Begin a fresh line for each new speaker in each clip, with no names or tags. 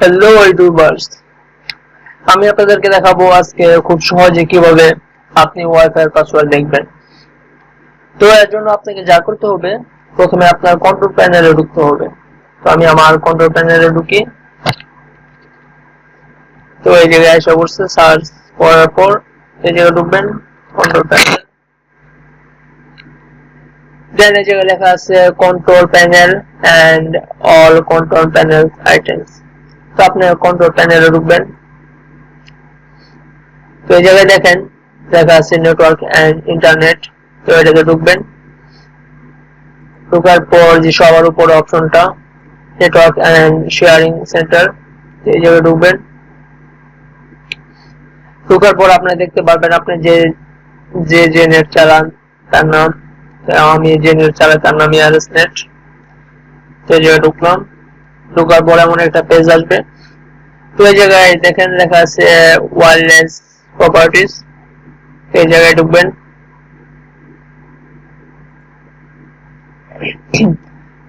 Hello YouTubers, আমি আপনাদেরকে দেখাবো আজকে খুব সহজে কিভাবে আপনি ওয়াইফাই এর পাসওয়ার্ড দেখবেন। তো এর জন্য আপনাকে যা করতে হবে, প্রথমে আপনার কন্ট্রোল প্যানেলে ঢুকতে হবে। তো আমি আমার কন্ট্রোল প্যানেলে ঢুকি। তো এই জায়গায় এসে বসছে, সার্চ করার পর এই জায়গায় ঢুকবেন, কন্ট্রোল প্যানেল। দেন এই জায়গায় লেখা আছে control panel and all control panel items. তো আপনি কন্ট্রোল প্যানেলে ঢুকবেন। তো এই জায়গায় দেখেন লেখা আছে নেটওয়ার্ক এন্ড ইন্টারনেট। তো এটাকে ঢুকবেন। ঢোকার পর যে সবার উপরে অপশনটা নেটওয়ার্ক এন্ড শেয়ারিং সেন্টার, এই জায়গায় ঢুকবেন। ঢোকার পর আপনি দেখতে পারবেন আপনি যে নেট চালান তার নাম। আমি যে নেট চালাই তার নাম ইয়ারএস নেট। তো এই জায়গায় ঢুকলাম। ঢোকার পর এমন একটা পেজ আসবে। তো এই জায়গায় দেখেন লেখা আছে ওয়্যারলেস প্রপার্টিজ। এই জায়গায় ঢুকবেন।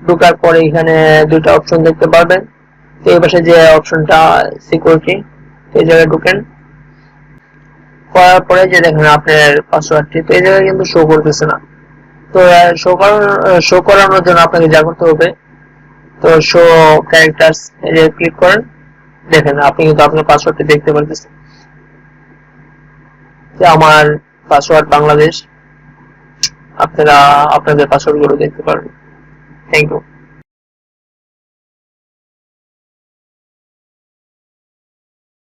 ঢোকার পরে এখানে দুটো অপশন দেখতে পারবেন। তো এই পাশে যে অপশনটা সিকিউরিটি, এই জায়গায় ঢুকেন। করার পরে যে দেখেন আপনার পাসওয়ার্ডটি, তো এই জায়গায় কিন্তু শো করতেছে না। তো শো করানোর জন্য আপনাকে যা করতে হবে, তো শো ক্যারেক্টারস এই যে ক্লিক করেন। দেখেন আপনি কিন্তু আপনার পাসওয়ার্ডটি দেখতে পারতেছেন যে আমার পাসওয়ার্ড বাংলাদেশ। আপনারা আপনাদের পাসওয়ার্ড গুলো দেখতে পারবেন। Thank you.